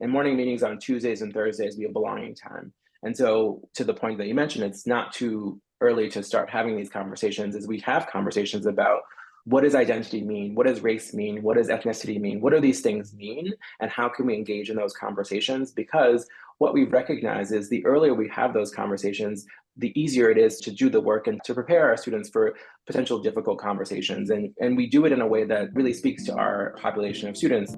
And morning meetings on Tuesdays and Thursdays be a belonging time. And so to the point that you mentioned, it's not too early to start having these conversations as we have conversations about what does identity mean? What does race mean? What does ethnicity mean? What do these things mean? And how can we engage in those conversations? Because what we've recognized is the earlier we have those conversations, the easier it is to do the work and to prepare our students for potential difficult conversations. And we do it in a way that really speaks to our population of students.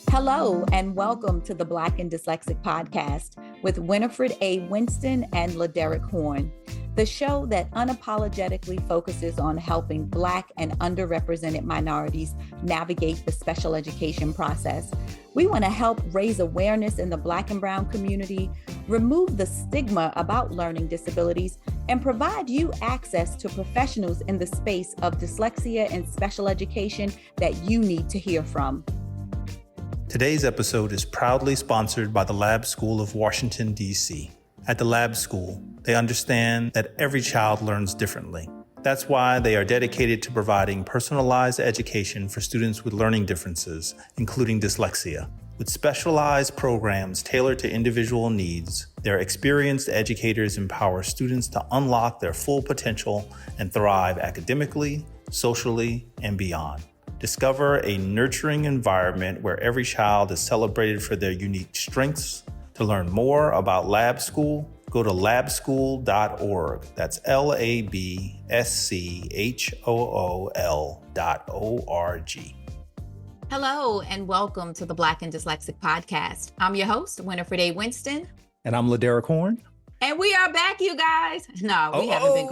Hello, and welcome to the Black and Dyslexic podcast with Winifred A. Winston and LeDerick Horne, the show that unapologetically focuses on helping Black and underrepresented minorities navigate the special education process. We want to help raise awareness in the Black and Brown community, remove the stigma about learning disabilities, and provide you access to professionals in the space of dyslexia and special education that you need to hear from. Today's episode is proudly sponsored by the Lab School of Washington, D.C. At the Lab School, they understand that every child learns differently. That's why they are dedicated to providing personalized education for students with learning differences, including dyslexia. With specialized programs tailored to individual needs, their experienced educators empower students to unlock their full potential and thrive academically, socially, and beyond. Discover a nurturing environment where every child is celebrated for their unique strengths. To learn more about Lab School, go to labschool.org. That's LABSCHOOL.org. Hello, and welcome to the Black and Dyslexic podcast. I'm your host, Winifred A. Winston. And I'm LeDerick Horne. And we are back, you guys. No, we haven't been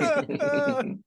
gone.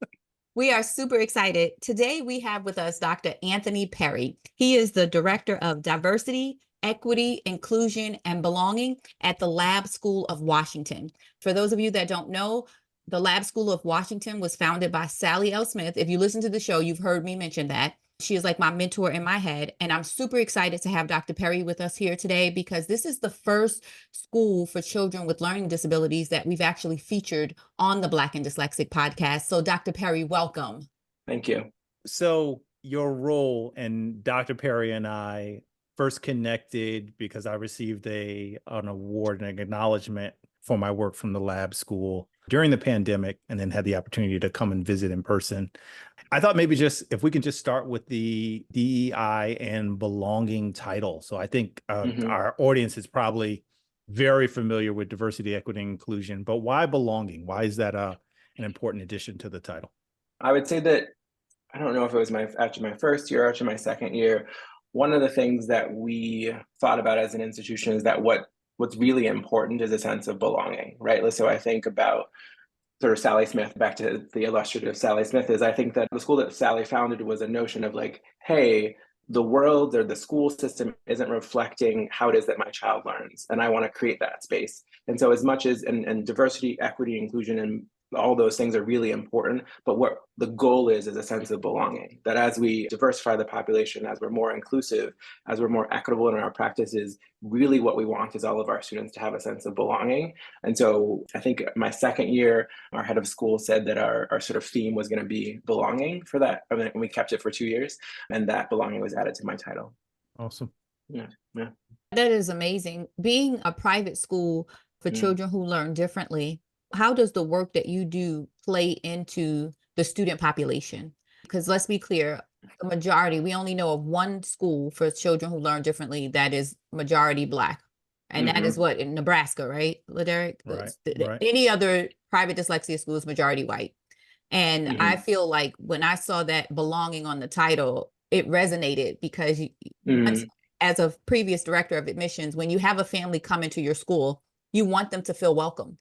We are super excited. Today we have with us Dr. Anthony Perry. He is the Director of Diversity, Equity, Inclusion, and Belonging at the Lab School of Washington. For those of you that don't know, the Lab School of Washington was founded by Sally L. Smith. If you listen to the show, you've heard me mention that. She is like my mentor in my head. And I'm super excited to have Dr. Perry with us here today because this is the first school for children with learning disabilities that we've actually featured on the Black and Dyslexic podcast. So Dr. Perry, welcome. Thank you. So your role, and Dr. Perry and I first connected because I received an award and an acknowledgement for my work from the Lab School during the pandemic, and then had the opportunity to come and visit in person. I thought maybe if we can just start with the DEI and belonging title. So I think our audience is probably very familiar with diversity, equity, and inclusion, but why belonging? Why is that an important addition to the title? I would say that, I don't know if it was after my first year or after my second year, one of the things that we thought about as an institution is that what's really important is a sense of belonging, right? So I think about sort of Sally Smith, back to the illustrative Sally Smith, is I think that the school that Sally founded was a notion of like, hey, the world or the school system isn't reflecting how it is that my child learns, and I want to create that space. And so as much as, and diversity, equity, inclusion, and all those things are really important, but what the goal is a sense of belonging, that as we diversify the population, as we're more inclusive, as we're more equitable in our practices, really what we want is all of our students to have a sense of belonging. And so I think my second year, our head of school said that our sort of theme was going to be belonging for that. And we kept it for 2 years, and that belonging was added to my title. Awesome. Yeah. That is amazing. Being a private school for children who learn differently, how does the work that you do play into the student population? Because let's be clear, the majority, we only know of one school for children who learn differently that is majority Black. And that is what, in Nebraska, right, LeDerick? Right. Any other private dyslexia school is majority white. And I feel like when I saw that belonging on the title, it resonated because as a previous director of admissions, when you have a family come into your school, you want them to feel welcome.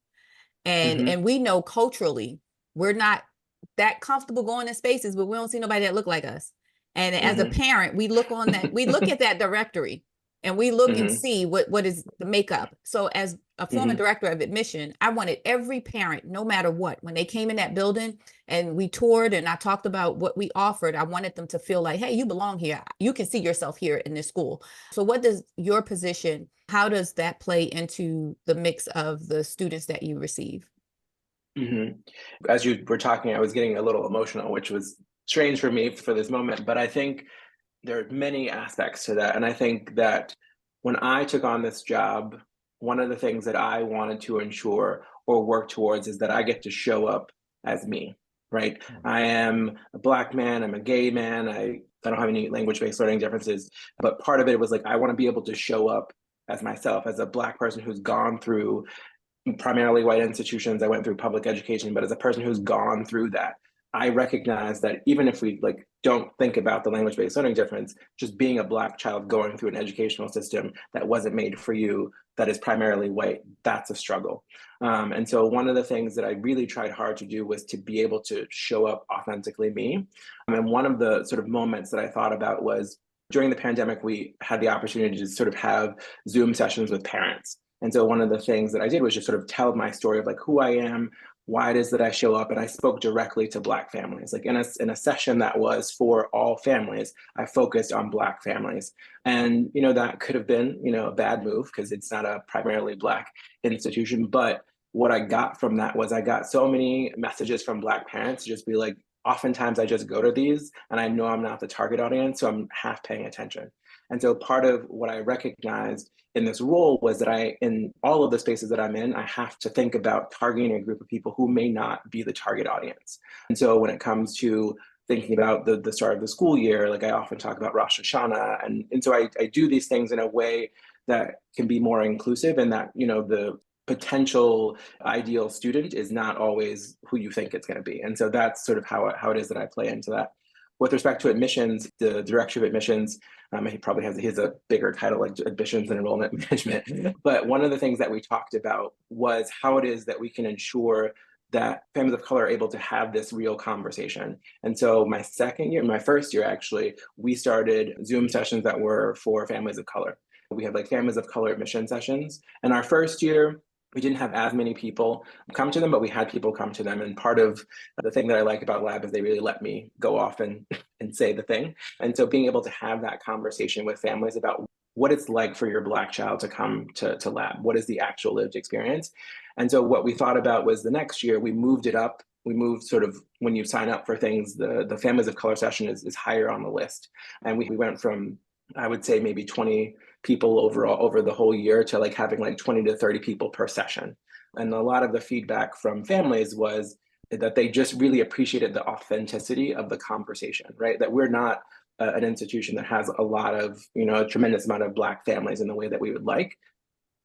And we know culturally, we're not that comfortable going in spaces, but we don't see nobody that look like us. And as a parent, we look at that directory and we look and see what is the makeup. So as a former director of admission, I wanted every parent, no matter what, when they came in that building and we toured and I talked about what we offered, I wanted them to feel like, hey, you belong here. You can see yourself here in this school. So what does your position, how does that play into the mix of the students that you receive? As you were talking, I was getting a little emotional, which was strange for me for this moment. But I think there are many aspects to that. And I think that when I took on this job, one of the things that I wanted to ensure or work towards is that I get to show up as me, right? I am a Black man, I'm a gay man, I don't have any language-based learning differences, but part of it was like, I want to be able to show up as myself, as a Black person who's gone through primarily white institutions. I went through public education, but as a person who's gone through that, I recognize that even if we like don't think about the language-based learning difference, just being a Black child going through an educational system that wasn't made for you, that is primarily white, that's a struggle. And so one of the things that I really tried hard to do was to be able to show up authentically me. And one of the sort of moments that I thought about was during the pandemic, we had the opportunity to sort of have Zoom sessions with parents. And so one of the things that I did was just sort of tell my story of like who I am, why it is that I show up, and I spoke directly to Black families. Like in a session that was for all families, I focused on Black families. And, you know, that could have been, you know, a bad move because it's not a primarily Black institution. But what I got from that was I got so many messages from Black parents to just be like, oftentimes I just go to these and I know I'm not the target audience, so I'm half paying attention. And so part of what I recognized in this role was that in all of the spaces that I'm in, I have to think about targeting a group of people who may not be the target audience. And so when it comes to thinking about the start of the school year, like I often talk about Rosh Hashanah. And so I do these things in a way that can be more inclusive, and that, you know, the potential ideal student is not always who you think it's going to be. And so that's sort of how it is that I play into that. With respect to admissions, the director of admissions, he probably has a bigger title like admissions and enrollment management. But one of the things that we talked about was how it is that we can ensure that families of color are able to have this real conversation. And so my first year actually, we started Zoom sessions that were for families of color. We had like families of color admission sessions. And our first year, we didn't have as many people come to them, but we had people come to them. And part of the thing that I like about Lab is they really let me go off and say the thing. And so being able to have that conversation with families about what it's like for your Black child to come to Lab, what is the actual lived experience? And so what we thought about was the next year, we moved it up. We moved sort of when you sign up for things, the families of color session is higher on the list. And we went from, I would say maybe 20 people overall over the whole year to like having like 20 to 30 people per session. And a lot of the feedback from families was that they just really appreciated the authenticity of the conversation, right? That we're not an institution that has a lot of, you know, a tremendous amount of Black families in the way that we would like.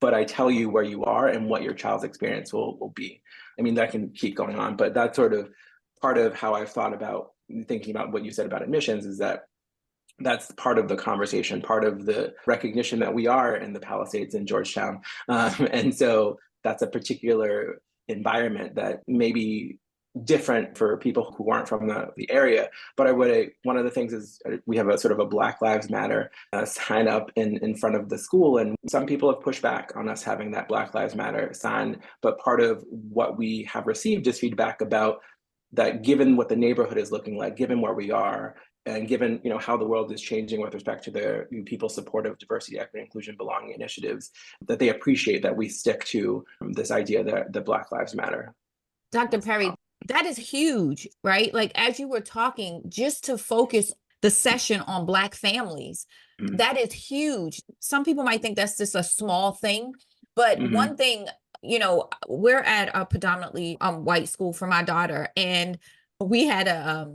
But I tell you where you are and what your child's experience will be. I mean, that can keep going on, but that's sort of part of how I've thought about thinking about what you said about admissions, is that that's part of the conversation, part of the recognition that we are in the Palisades in Georgetown. And so that's a particular environment that may be different for people who aren't from the area. But one of the things is we have a sort of a Black Lives Matter sign up in front of the school. And some people have pushed back on us having that Black Lives Matter sign. But part of what we have received is feedback about that, given what the neighborhood is looking like, given where we are, and given, you know, how the world is changing with respect to the people's support of diversity, equity, inclusion, belonging initiatives, that they appreciate that we stick to this idea that the Black Lives Matter. Dr. Perry, that is huge, right? Like, as you were talking, just to focus the session on Black families, that is huge. Some people might think that's just a small thing, but one thing, you know, we're at a predominantly white school for my daughter, and we had a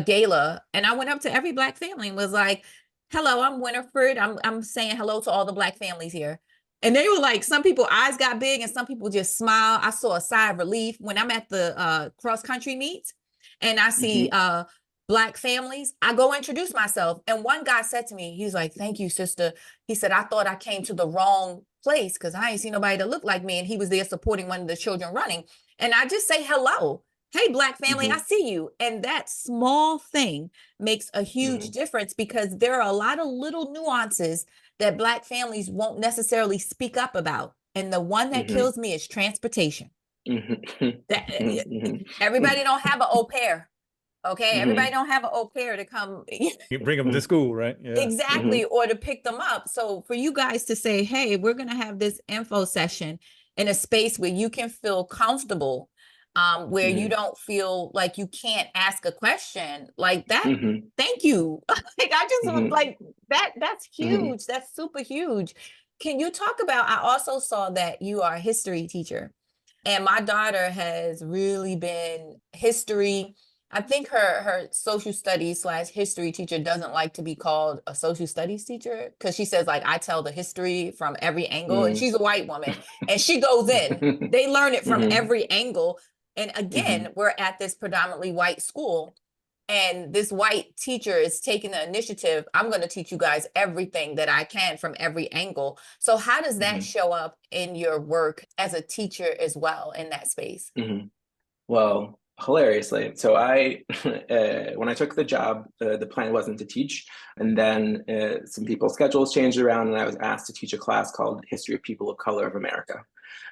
gala, and I went up to every Black family and was like, hello, I'm Winifred. I'm saying hello to all the Black families here. And they were like, some people eyes got big and some people just smile. I saw a sigh of relief when I'm at the cross country meets and I see Black families. I go introduce myself. And one guy said to me, he's like, thank you, sister. He said, I thought I came to the wrong place because I ain't seen nobody that looked like me. And he was there supporting one of the children running. And I just say hello. Hey, Black family, I see you. And that small thing makes a huge difference, because there are a lot of little nuances that Black families won't necessarily speak up about. And the one that kills me is transportation. Everybody don't have an au pair. Okay, everybody don't have an au pair to come. You bring them to school, right? Yeah. Exactly, or to pick them up. So for you guys to say, hey, we're going to have this info session in a space where you can feel comfortable where you don't feel like you can't ask a question like that. Thank you. Like I just was like that's huge. That's super huge. Can you talk about, I also saw that you are a history teacher, and my daughter has really been history. I think her social studies / history teacher doesn't like to be called a social studies teacher, because she says, like, I tell the history from every angle, and she's a white woman and she goes in, they learn it from every angle. And again, we're at this predominantly white school, and this white teacher is taking the initiative. I'm going to teach you guys everything that I can from every angle. So how does that show up in your work as a teacher as well in that space? Well, hilariously, so I, when I took the job, the plan wasn't to teach, and then some people's schedules changed around, and I was asked to teach a class called History of People of Color of America.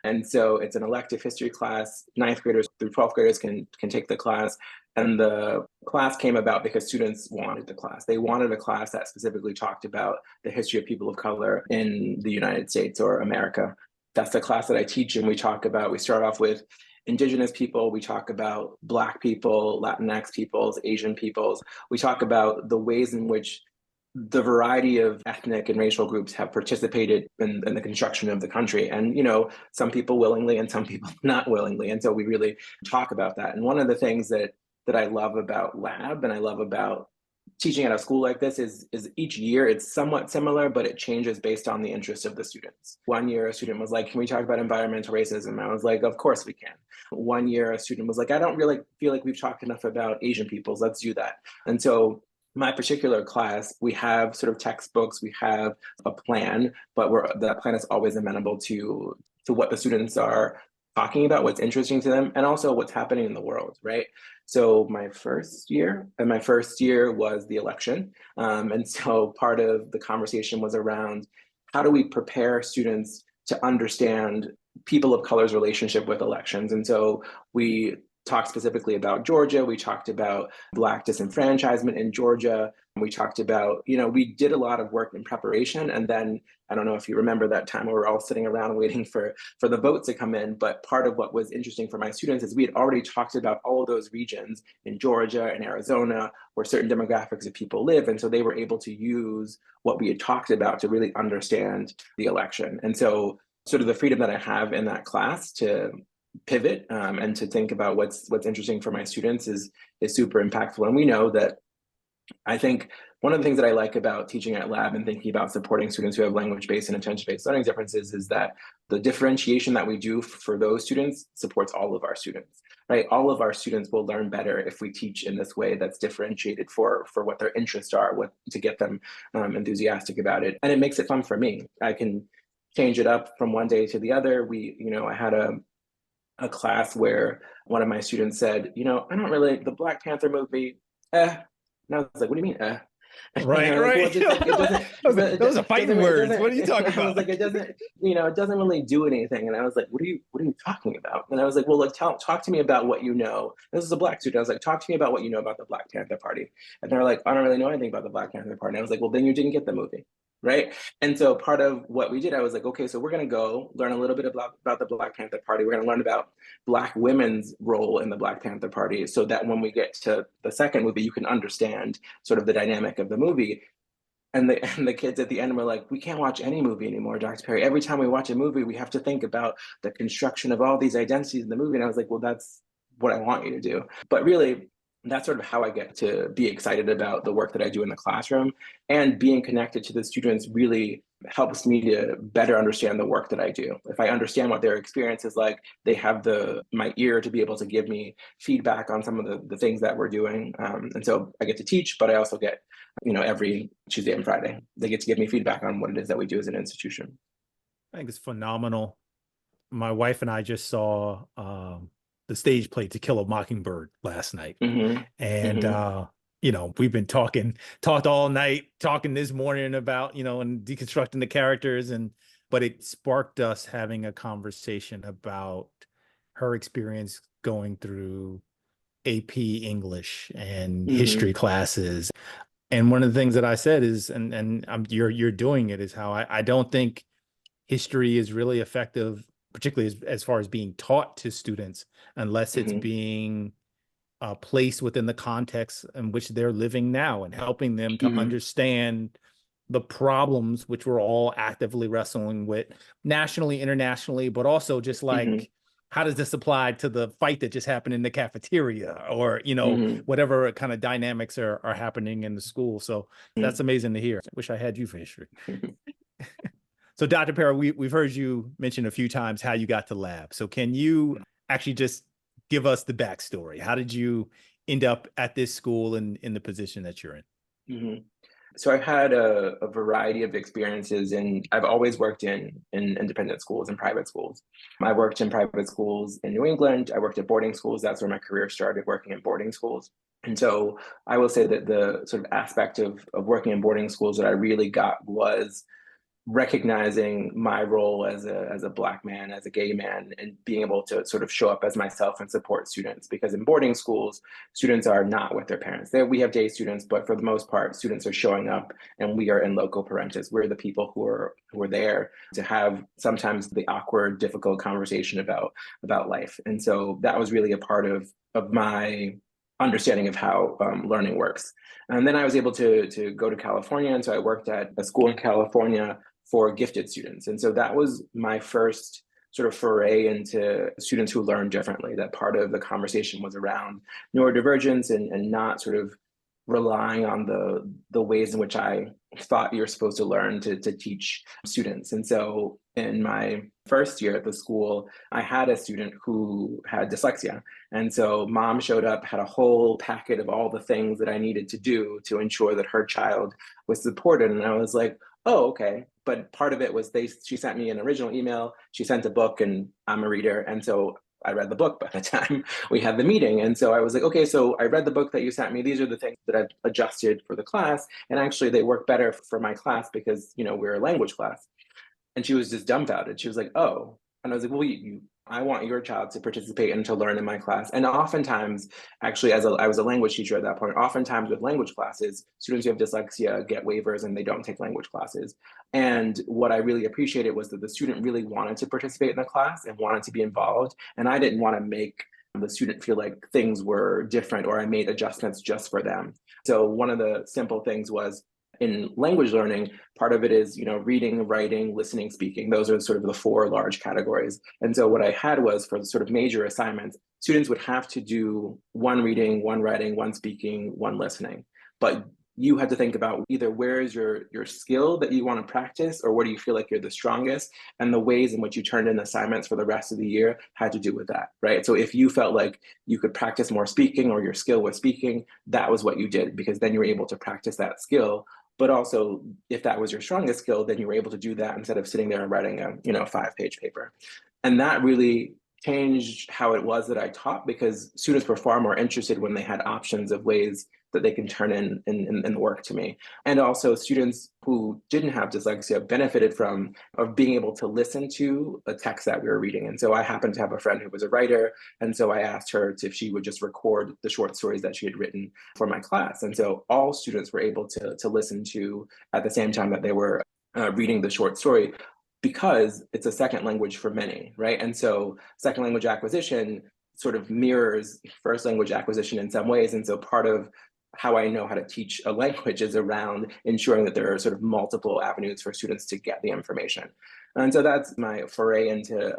And so it's an elective history class. 9th graders through 12th graders can take the class. And the class came about because students wanted the class. They wanted a class that specifically talked about the history of people of color in the United States or America. That's the class that I teach, and we start off with Indigenous people, we talk about Black people, Latinx peoples, Asian peoples. We talk about the ways in which the variety of ethnic and racial groups have participated in the construction of the country. And, some people willingly and some people not willingly. And so we really talk about that. And one of the things that I love about Lab and I love about teaching at a school like this is each year it's somewhat similar, but it changes based on the interest of the students. One year a student was like, can we talk about environmental racism? I was like, of course we can. One year a student was like, I don't really feel like we've talked enough about Asian peoples. Let's do that. And so my particular class, we have sort of textbooks, we have a plan, but that plan is always amenable to what the students are talking about, what's interesting to them, and also what's happening in the world, right? So my first year was the election. And so part of the conversation was around how do we prepare students to understand people of color's relationship with elections? And so we talked specifically about Georgia. We talked about Black disenfranchisement in Georgia. We talked about, we did a lot of work in preparation. And then, I don't know if you remember that time where we were all sitting around waiting for the votes to come in. But part of what was interesting for my students is we had already talked about all of those regions in Georgia and Arizona where certain demographics of people live. And so they were able to use what we had talked about to really understand the election. And so sort of the freedom that I have in that class to pivot and to think about what's interesting for my students is super impactful. And we know that, I think one of the things that I like about teaching at Lab and thinking about supporting students who have language-based and attention-based learning differences is that the differentiation that we do for those students supports all of our students, right? All of our students will learn better if we teach in this way that's differentiated for what their interests are, what to get them enthusiastic about it. And it makes it fun for me. I can change it up from one day to the other. I had a class where one of my students said, I don't really, the Black Panther movie, And I was like, what do you mean, Right, right. Those are fighting words. What are you talking about? I was like, it doesn't really do anything. And I was like, what are you talking about? And I was like, well, talk to me about what you know. This is a Black student. I was like, talk to me about what you know about the Black Panther Party. And they're like, I don't really know anything about the Black Panther Party. And I was like, well, then you didn't get the movie. Right. And so part of what we did, I was like, okay, so we're going to go learn a little bit about the Black Panther Party. We're going to learn about Black women's role in the Black Panther Party so that when we get to the second movie, you can understand sort of the dynamic of the movie. And the kids at the end were like, we can't watch any movie anymore, Dr. Perry. Every time we watch a movie, we have to think about the construction of all these identities in the movie. And I was like, well, that's what I want you to do. But really, that's sort of how I get to be excited about the work that I do in the classroom, and being connected to the students really helps me to better understand the work that I do. If I understand what their experience is like, they have my ear to be able to give me feedback on some of the things that we're doing. And so I get to teach, but I also get, every Tuesday and Friday, they get to give me feedback on what it is that we do as an institution. I think it's phenomenal. My wife and I just saw the stage play To Kill a Mockingbird last night. And, we've been talked all night, talking this morning about, and deconstructing the characters. But it sparked us having a conversation about her experience going through AP English and history classes. And one of the things that I said is, and you're doing it, is how I don't think history is really effective particularly as far as being taught to students, unless it's being placed within the context in which they're living now and helping them to understand the problems which we're all actively wrestling with nationally, internationally, but also just like, how does this apply to the fight that just happened in the cafeteria, or, you know, whatever kind of dynamics are happening in the school. So that's amazing to hear. I wish I had you for history. So Dr. Perry, we've heard you mention a few times how you got to lab. So can you actually just give us the backstory? How did you end up at this school and in the position that you're in? So I've had a variety of experiences, and I've always worked in independent schools and private schools. I worked in private schools in New England. I worked at boarding schools. That's where my career started, working in boarding schools. And so I will say that the sort of aspect of working in boarding schools that I really got was recognizing my role as a Black man, as a gay man, and being able to sort of show up as myself and support students. Because in boarding schools, students are not with their parents. We have day students, but for the most part, students are showing up, and we are in loco parentis. We're the people who are there to have sometimes the awkward, difficult conversation about life. And so that was really a part of my understanding of how learning works. And then I was able to go to California, and so I worked at a school in California for gifted students. And so that was my first sort of foray into students who learn differently. That part of the conversation was around neurodivergence and not sort of relying on the ways in which I thought you're supposed to learn to teach students. And so in my first year at the school, I had a student who had dyslexia. And so mom showed up, had a whole packet of all the things that I needed to do to ensure that her child was supported. And I was like, oh, okay. But part of it was she sent me an original email, she sent a book, and I'm a reader. And so I read the book by the time we had the meeting. And so I was like, okay, so I read the book that you sent me. These are the things that I've adjusted for the class. And actually they work better for my class because, you know, we're a language class. And she was just dumbfounded. She was like, oh. And I was like, well, I want your child to participate and to learn in my class. And oftentimes, actually, I was a language teacher at that point, oftentimes with language classes, students who have dyslexia get waivers and they don't take language classes. And what I really appreciated was that the student really wanted to participate in the class and wanted to be involved. And I didn't want to make the student feel like things were different or I made adjustments just for them. So one of the simple things was, in language learning, part of it is, you know, reading, writing, listening, speaking. Those are sort of the 4 large categories. And so what I had was, for the sort of major assignments, students would have to do 1 reading, 1 writing, 1 speaking, 1 listening. But you had to think about either where is your skill that you want to practice, or where do you feel like you're the strongest, and the ways in which you turned in assignments for the rest of the year had to do with that, right? So if you felt like you could practice more speaking, or your skill was speaking, that was what you did, because then you were able to practice that skill. But also, if that was your strongest skill, then you were able to do that instead of sitting there and writing a 5-page paper. And that really changed how it was that I taught, because students were far more interested when they had options of ways that they can turn in the work to me. And also, students who didn't have dyslexia benefited from being able to listen to a text that we were reading. And so I happened to have a friend who was a writer, and so I asked her if she would just record the short stories that she had written for my class. And so all students were able to listen to at the same time that they were reading the short story, because it's a second language for many, right? And so second language acquisition sort of mirrors first language acquisition in some ways. And so part of how I know how to teach a language is around ensuring that there are sort of multiple avenues for students to get the information. And so that's my foray into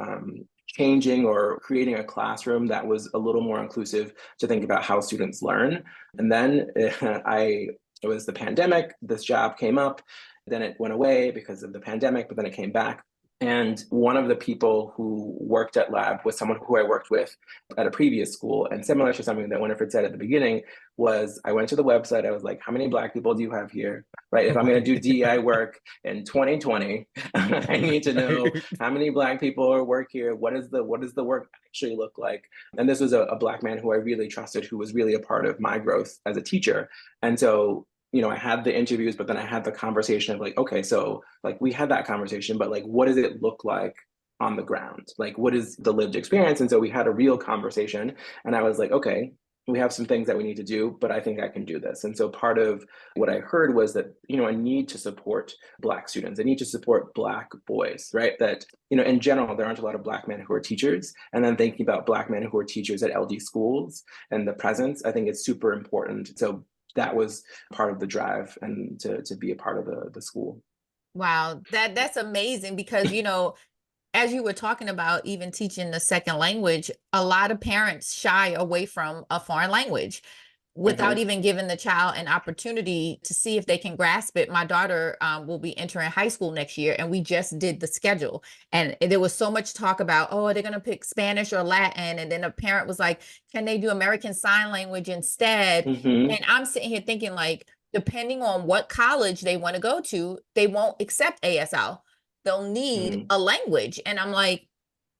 changing or creating a classroom that was a little more inclusive to think about how students learn. And then it was the pandemic, this job came up, then it went away because of the pandemic, but then it came back. And one of the people who worked at Lab was someone who I worked with at a previous school. And similar to something that Winifred said at the beginning was, I went to the website, I was like, how many Black people do you have here, right? If I'm gonna do DEI work in 2020, I need to know how many Black people work here, what does the work actually look like? And this was a Black man who I really trusted, who was really a part of my growth as a teacher. And so, you know, I had the interviews, but then I had the conversation of like, okay, so like we had that conversation, but like, what does it look like on the ground? Like, what is the lived experience? And so we had a real conversation, and I was like, okay, we have some things that we need to do, but I think I can do this. And so part of what I heard was that, I need to support Black students. I need to support Black boys, right? That, in general, there aren't a lot of Black men who are teachers. And then thinking about Black men who are teachers at LD schools and the presence, I think it's super important. So that was part of the drive and to be a part of the school. Wow, that's amazing because, as you were talking about even teaching the second language, a lot of parents shy away from a foreign language without even giving the child an opportunity to see if they can grasp it. My daughter will be entering high school next year, and we just did the schedule. And there was so much talk about, oh, they're going to pick Spanish or Latin. And then a parent was like, can they do American Sign Language instead? And I'm sitting here thinking, like, depending on what college they want to go to, they won't accept ASL. They'll need a language. And I'm like,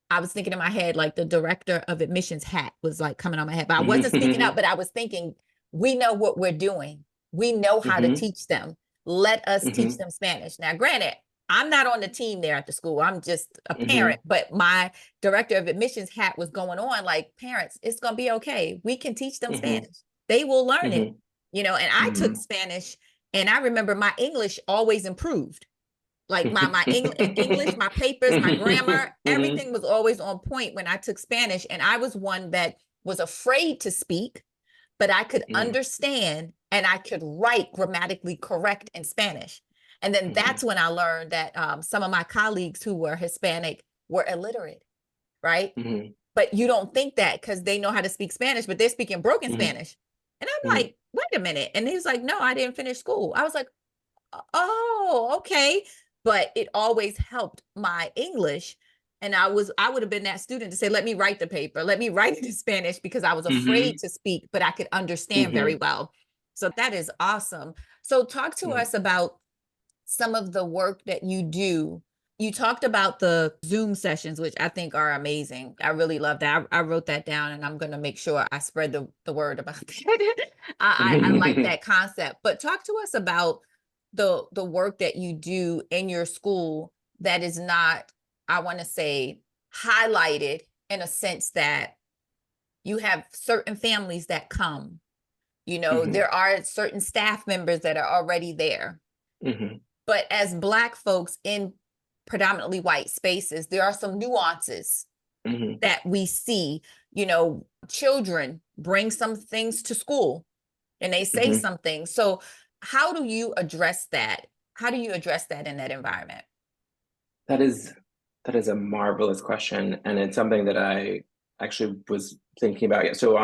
I was thinking in my head, like the director of admissions hat was like coming on my head, but I wasn't speaking up, but I was thinking, we know what we're doing. We know how to teach them. Let us teach them Spanish. Now, granted, I'm not on the team there at the school. I'm just a parent, but my director of admissions hat was going on like, parents, it's going to be okay. We can teach them Spanish. They will learn it, and I took Spanish, and I remember my English always improved. Like my English, my papers, my grammar, everything was always on point when I took Spanish. And I was one that was afraid to speak, but I could understand and I could write grammatically correct in Spanish. And then that's when I learned that some of my colleagues who were Hispanic were illiterate, right? But you don't think that because they know how to speak Spanish, but they're speaking broken Spanish. And I'm like, wait a minute. And he was like, no, I didn't finish school. I was like, oh, okay. But it always helped my English. And I would have been that student to say, let me write the paper, let me write it in Spanish, because I was afraid to speak, but I could understand very well. So that is awesome. So talk to us about some of the work that you do. You talked about the Zoom sessions, which I think are amazing. I really love that. I wrote that down, and I'm going to make sure I spread the word about that. I like that concept. But talk to us about the work that you do in your school that is not, I want to say, highlighted in a sense that you have certain families that come, there are certain staff members that are already there. But as Black folks in predominantly white spaces, there are some nuances that we see. Children bring some things to school and they say something. So how do you address that? How do you address that in that environment? That is a marvelous question. And it's something that I actually was thinking about. So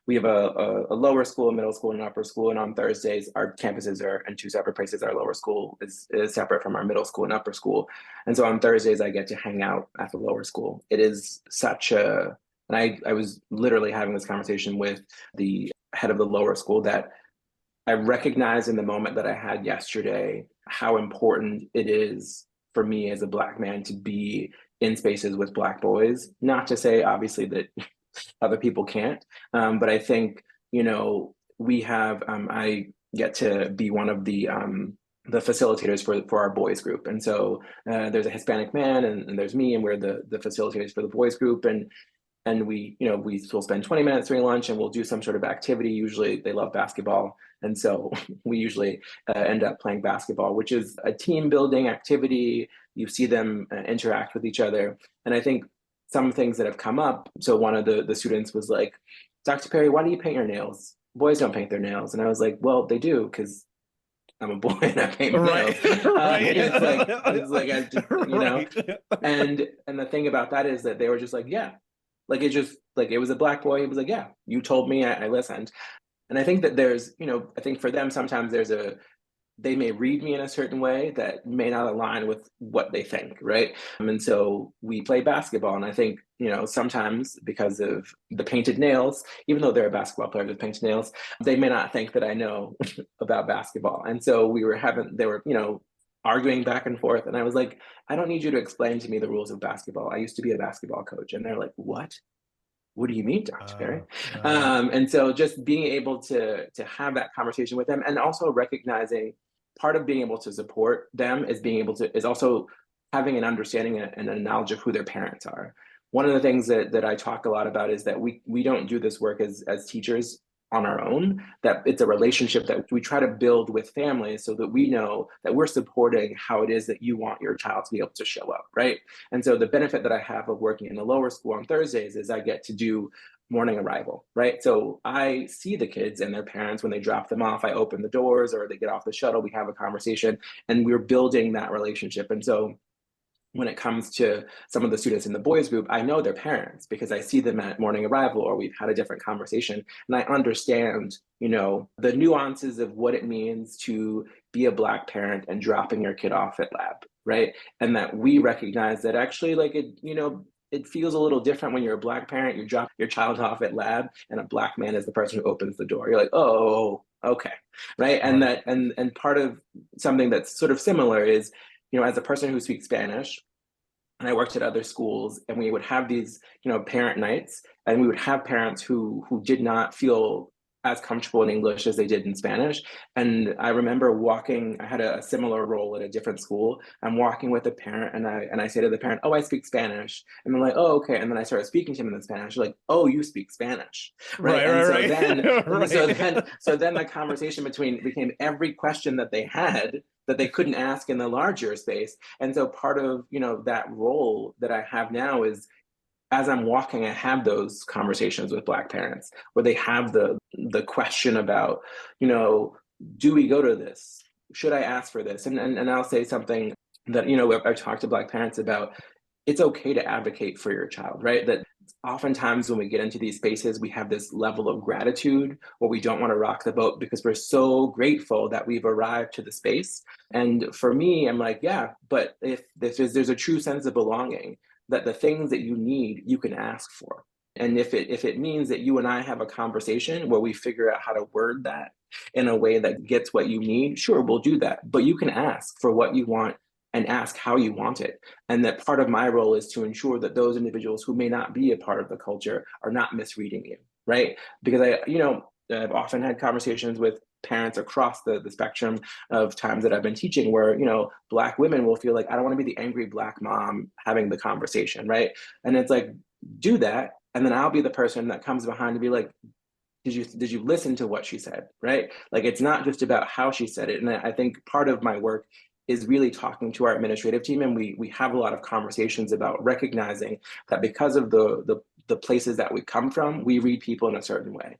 we have a lower school, a middle school, and an upper school. And on Thursdays, our campuses are in two separate places. Our lower school is separate from our middle school and upper school. And so on Thursdays, I get to hang out at the lower school. It is such and I was literally having this conversation with the head of the lower school that I recognized in the moment that I had yesterday how important it is for me as a Black man to be in spaces with Black boys. Not to say, obviously, that other people can't, but I think, we have, I get to be one of the facilitators for our boys group. And so there's a Hispanic man and there's me, and we're the facilitators for the boys group. And we will spend 20 minutes during lunch and we'll do some sort of activity. Usually they love basketball. And so we usually end up playing basketball, which is a team building activity. You see them interact with each other. And I think some things that have come up. So one of the students was like, Dr. Perry, why do you paint your nails? Boys don't paint their nails. And I was like, well, they do, because I'm a boy and I paint my nails. It's like I just, and the thing about that is that they were just like, yeah. Like it was a Black boy. He was like, yeah, you told me, I listened. And I think that there's, I think for them, sometimes they may read me in a certain way that may not align with what they think, right? And so we play basketball. And I think, sometimes because of the painted nails, even though they're a basketball player with painted nails, they may not think that I know about basketball. And so they were, arguing back and forth. And I was like, I don't need you to explain to me the rules of basketball. I used to be a basketball coach. And they're like, what? What do you mean, Dr. Perry? And so just being able to have that conversation with them, and also recognizing part of being able to support them is also having an understanding and a knowledge of who their parents are. one of the things that I talk a lot about is that we don't do this work as teachers on our own, that it's a relationship that we try to build with families so that we know that we're supporting how it is that you want your child to be able to show up, right? And so the benefit that I have of working in the lower school on Thursdays is I get to do morning arrival, right? So I see the kids and their parents when they drop them off. I open the doors or they get off the shuttle, we have a conversation, and we're building that relationship. And so when it comes to some of the students in the boys group, I know their parents because I see them at morning arrival or we've had a different conversation, and I understand, the nuances of what it means to be a Black parent and dropping your kid off at lab, right? And that we recognize that actually, like, it feels a little different when you're a Black parent, you drop your child off at lab and a Black man is the person who opens the door. You're like, oh, okay, right? And that and part of something that's sort of similar is, as a person who speaks Spanish, and I worked at other schools, and we would have these, parent nights, and we would have parents who did not feel as comfortable in English as they did in Spanish. And I remember I had a similar role at a different school. I'm walking with a parent, and I say to the parent, "Oh, I speak Spanish." And they're like, "Oh, okay." And then I started speaking to him in Spanish. They're like, "Oh, you speak Spanish." Right. So then the conversation became every question that they had that they couldn't ask in the larger space. And so part of, that role that I have now is, as I'm walking, I have those conversations with Black parents where they have the question about, do we go to this? Should I ask for this? And I'll say something that, I've talked to Black parents about. It's okay to advocate for your child, right? That oftentimes when we get into these spaces, we have this level of gratitude where we don't want to rock the boat because we're so grateful that we've arrived to the space. And for me, I'm like, yeah, but if there's a true sense of belonging, that the things that you need, you can ask for. And if it means that you and I have a conversation where we figure out how to word that in a way that gets what you need, sure, we'll do that. But you can ask for what you want and ask how you want it. And that part of my role is to ensure that those individuals who may not be a part of the culture are not misreading you, right? Because I've often had conversations with parents across the spectrum of times that I've been teaching where, Black women will feel like, I don't want to be the angry Black mom having the conversation, right? And it's like, do that. And then I'll be the person that comes behind and be like, did you listen to what she said, right? Like, it's not just about how she said it. And I think part of my work is really talking to our administrative team, and we have a lot of conversations about recognizing that because of the places that we come from, we read people in a certain way.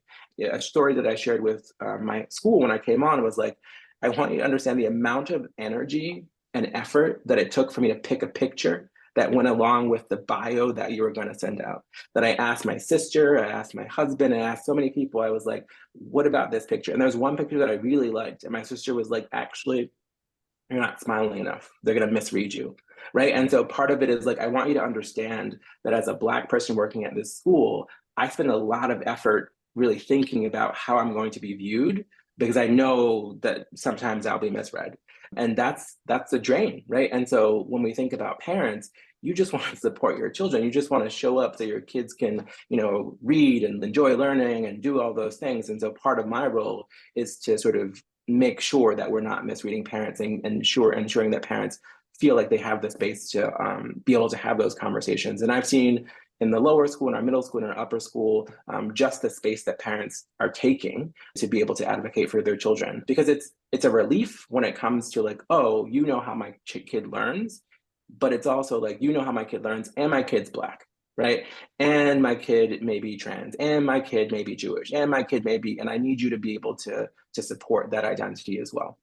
A story that I shared with my school when I came on was like, I want you to understand the amount of energy and effort that it took for me to pick a picture that went along with the bio that you were going to send out. That I asked my sister, I asked my husband, I asked so many people. I was like, what about this picture? And there was one picture that I really liked, and my sister was like, actually, you're not smiling enough. They're going to misread you, right? And so part of it is like, I want you to understand that as a Black person working at this school, I spend a lot of effort really thinking about how I'm going to be viewed, because I know that sometimes I'll be misread. And that's a drain, right? And so when we think about parents, you just want to support your children. You just want to show up so your kids can, read and enjoy learning and do all those things. And so part of my role is to sort of make sure that we're not misreading parents and ensuring that parents feel like they have the space to be able to have those conversations. And I've seen in the lower school, in our middle school, in our upper school, just the space that parents are taking to be able to advocate for their children. Because it's a relief when it comes to like, oh, how my kid learns, but it's also like, how my kid learns, and my kid's Black, right? And my kid may be trans, and my kid may be Jewish, and my kid may be, and I need you to be able to support that identity as well.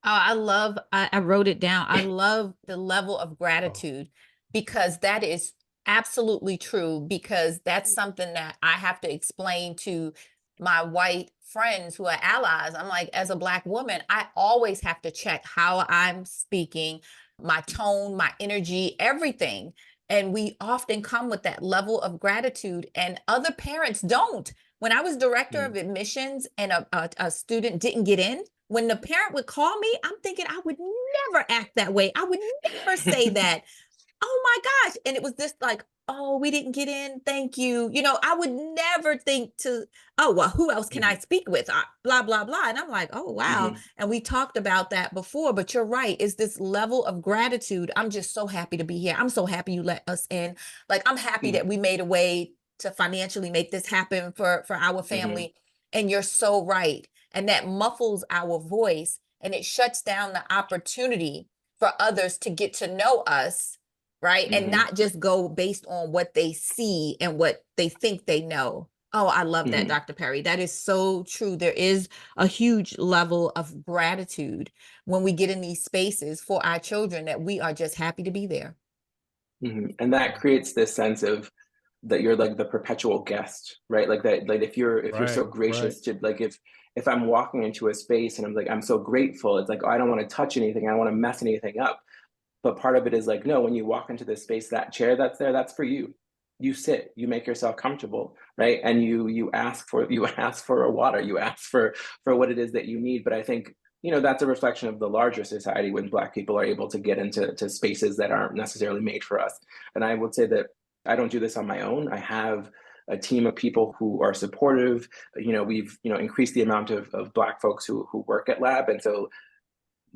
Oh, I wrote it down. I love the level of gratitude, because that is absolutely true, because that's something that I have to explain to my white friends who are allies. I'm like, as a Black woman, I always have to check how I'm speaking, my tone, my energy, everything. And we often come with that level of gratitude, and other parents don't. When I was director of admissions and a student didn't get in, when the parent would call me, I'm thinking I would never act that way. I would never say that. Oh my gosh. And it was this like oh, we didn't get in, thank you. You know, I would never think to, oh, well, who else can I speak with? Blah, blah, blah. And I'm like, oh, wow. And we talked about that before, but you're right. It's this level of gratitude. I'm just so happy to be here. I'm so happy you let us in. Like, I'm happy that we made a way to financially make this happen for our family. And you're so right. And that muffles our voice and it shuts down the opportunity for others to get to know us, right? And not just go based on what they see and what they think they know. Oh, I love that, Dr. Perry. That is so true. There is a huge level of gratitude when we get in these spaces for our children that we are just happy to be there. And that creates this sense of that you're like the perpetual guest, right? Like that, like if you're so gracious to, like if I'm walking into a space and I'm like, I'm so grateful, it's like, oh, I don't want to touch anything, I don't want to mess anything up. But part of it is like, no, when you walk into this space, that chair that's there, that's for you. You sit, you make yourself comfortable, right? And you ask for a water, you ask for what it is that you need. But I think, you know, that's a reflection of the larger society when Black people are able to get into spaces that aren't necessarily made for us. And I would say that I don't do this on my own. I have a team of people who are supportive. You know, we've, you know, increased the amount of Black folks who work at Lab. And so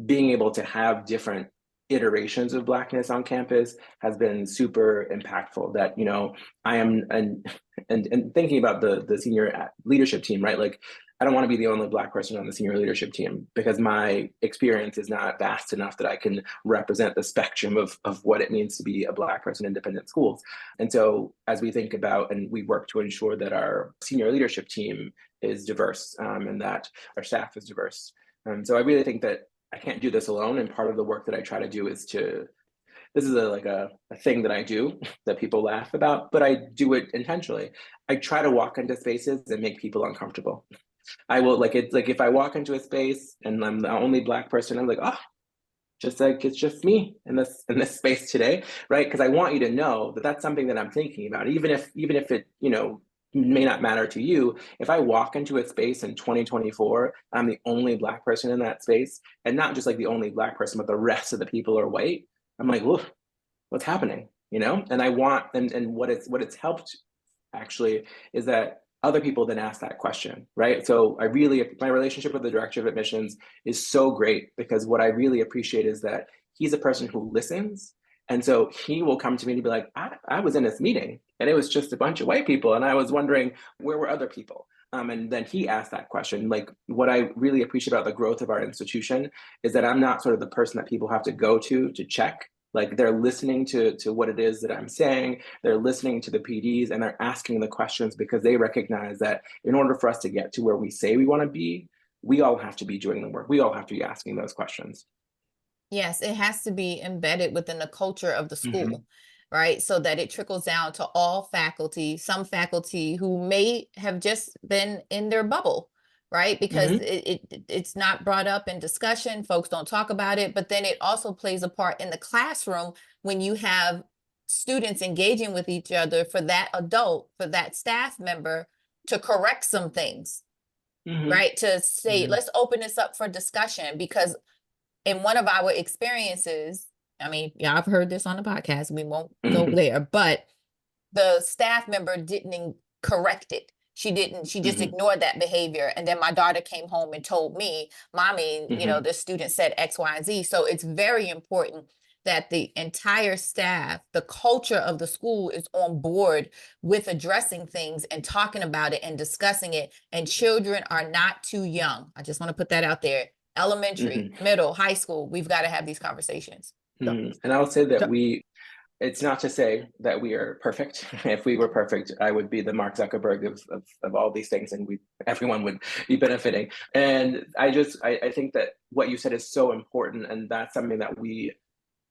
being able to have different iterations of Blackness on campus has been super impactful. That, you know, I am, and thinking about the senior leadership team, right? Like, I don't want to be the only Black person on the senior leadership team because my experience is not vast enough that I can represent the spectrum of what it means to be a Black person in independent schools. And so as we think about, and we work to ensure that our senior leadership team is diverse, and that our staff is diverse. So I really think that I can't do this alone. And part of the work that I try to do is this is a thing that I do that people laugh about, but I do it intentionally. I try to walk into spaces and make people uncomfortable. I will, like, it's like if I walk into a space and I'm the only Black person, I'm like, oh, just like it's just me in this space today, right? Because I want you to know that that's something that I'm thinking about, even if it, you know, may not matter to you. If I walk into a space in 2024, I'm the only Black person in that space, and not just like the only Black person, but the rest of the people are white. I'm like, whoa, what's happening? You know? And I want, and what it's helped actually is that other people then ask that question, right? So my relationship with the director of admissions is so great because what I really appreciate is that he's a person who listens. And so he will come to me and be like, I was in this meeting and it was just a bunch of white people. And I was wondering, where were other people? And then he asked that question. Like, what I really appreciate about the growth of our institution is that I'm not sort of the person that people have to go to check. Like, they're listening to what it is that I'm saying, they're listening to the PDs, and they're asking the questions because they recognize that in order for us to get to where we say we want to be, we all have to be doing the work. We all have to be asking those questions. Yes, it has to be embedded within the culture of the school, right? So that it trickles down to all faculty, some faculty who may have just been in their bubble, right? Because it's not brought up in discussion, folks don't talk about it, but then it also plays a part in the classroom when you have students engaging with each other for that adult, for that staff member to correct some things, right? To say, let's open this up for discussion, because in one of our experiences, I mean, yeah, I've heard this on the podcast, we won't go there, but the staff member didn't correct it. She just ignored that behavior. And then my daughter came home and told me, Mommy, you know, the student said X, Y, and Z. So it's very important that the entire staff, the culture of the school is on board with addressing things and talking about it and discussing it. And children are not too young. I just want to put that out there. Elementary, middle, high school, we've got to have these conversations. And I'll say that it's not to say that we are perfect. If we were perfect, I would be the Mark Zuckerberg of all these things, and everyone would be benefiting. And I think that what you said is so important, and that's something that we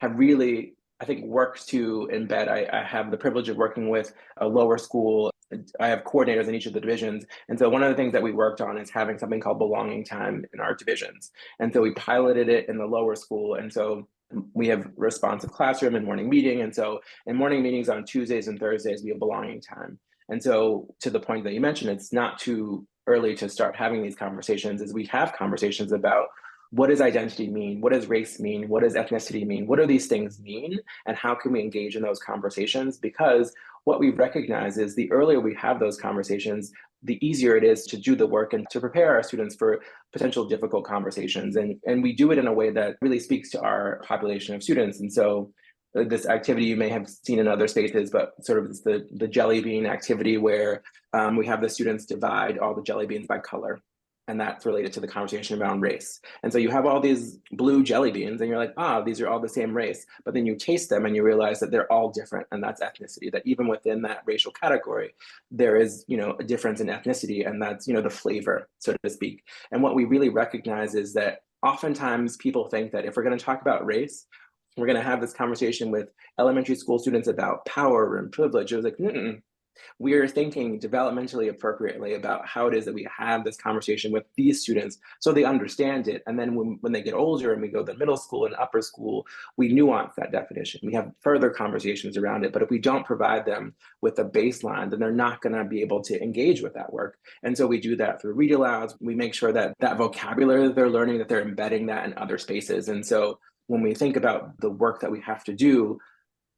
have really, I think, worked to embed. I have the privilege of working with a lower school. I have coordinators in each of the divisions. And so one of the things that we worked on is having something called belonging time in our divisions. And so we piloted it in the lower school. And so we have responsive classroom and morning meeting. And so in morning meetings on Tuesdays and Thursdays, we have belonging time. And so to the point that you mentioned, it's not too early to start having these conversations, as we have conversations about what does identity mean? What does race mean? What does ethnicity mean? What do these things mean? And how can we engage in those conversations? Because what we've recognized is the earlier we have those conversations, the easier it is to do the work and to prepare our students for potential difficult conversations. And we do it in a way that really speaks to our population of students. And so this activity you may have seen in other spaces, but sort of the jelly bean activity where we have the students divide all the jelly beans by color. And that's related to the conversation around race. And so you have all these blue jelly beans and you're like, these are all the same race. But then you taste them and you realize that they're all different. And that's ethnicity, that even within that racial category, there is, a difference in ethnicity. And that's, the flavor, so to speak. And what we really recognize is that oftentimes people think that if we're going to talk about race, we're going to have this conversation with elementary school students about power and privilege. It was like, we are thinking developmentally appropriately about how it is that we have this conversation with these students so they understand it. And then when they get older and we go to middle school and upper school, we nuance that definition. We have further conversations around it. But if we don't provide them with a baseline, then they're not going to be able to engage with that work. And so we do that through read alouds. We make sure that that vocabulary that they're learning, that they're embedding that in other spaces. And so when we think about the work that we have to do,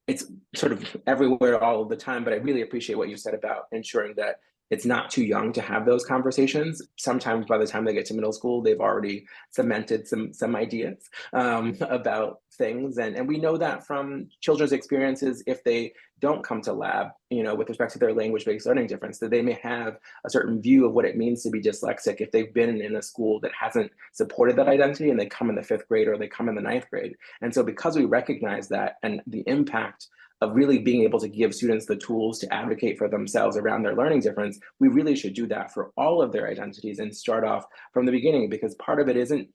it's sort of everywhere all of the time, but I really appreciate what you said about ensuring that it's not too young to have those conversations. Sometimes by the time they get to middle school, they've already cemented some ideas about things. And we know that from children's experiences, if they don't come to lab, with respect to their language-based learning difference, that they may have a certain view of what it means to be dyslexic if they've been in a school that hasn't supported that identity and they come in the 5th grade or they come in the 9th grade. And so because we recognize that and the impact of really being able to give students the tools to advocate for themselves around their learning difference, we really should do that for all of their identities and start off from the beginning, because part of it isn't,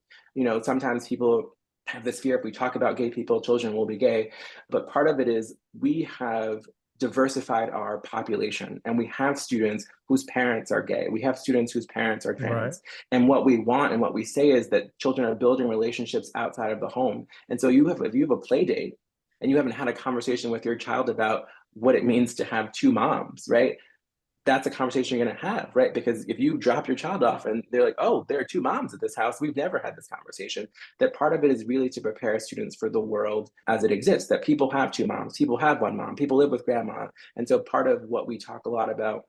sometimes people have this fear if we talk about gay people, children will be gay, but part of it is we have diversified our population and we have students whose parents are gay. We have students whose parents are trans. Right. And what we want and what we say is that children are building relationships outside of the home. And so if you have a play date, and you haven't had a conversation with your child about what it means to have 2 moms, right? That's a conversation you're going to have, right? Because if you drop your child off and they're like, oh, there are 2 moms at this house, we've never had this conversation, that part of it is really to prepare students for the world as it exists, that people have 2 moms, people have 1 mom, people live with grandma. And so part of what we talk a lot about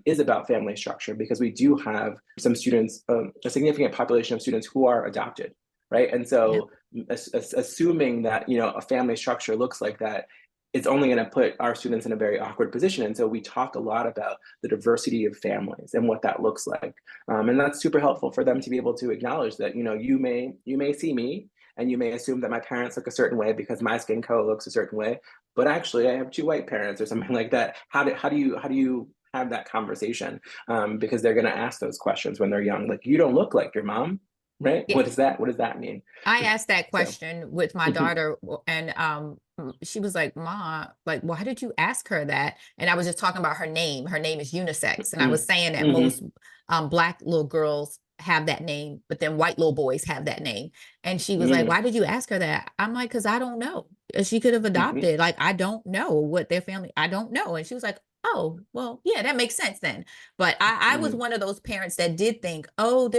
is about family structure, because we do have some students, a significant population of students who are adopted. Right. And so assuming that, a family structure looks like that, it's only going to put our students in a very awkward position. And so we talk a lot about the diversity of families and what that looks like. And that's super helpful for them to be able to acknowledge that, you may see me and you may assume that my parents look a certain way because my skin color looks a certain way. But actually, I have 2 white parents or something like that. How do you have that conversation? Because they're going to ask those questions when they're young. Like, you don't look like your mom. Right. Yeah. What does that mean? I asked that question with my daughter and she was like, Ma, like, why did you ask her that? And I was just talking about her name. Her name is unisex. And I was saying that most Black little girls have that name, but then white little boys have that name. And she was like, why did you ask her that? I'm like, because I don't know. She could have adopted. Like, I don't know what their family, I don't know. And she was like, oh, well, yeah, that makes sense then. But I was one of those parents that did think, oh,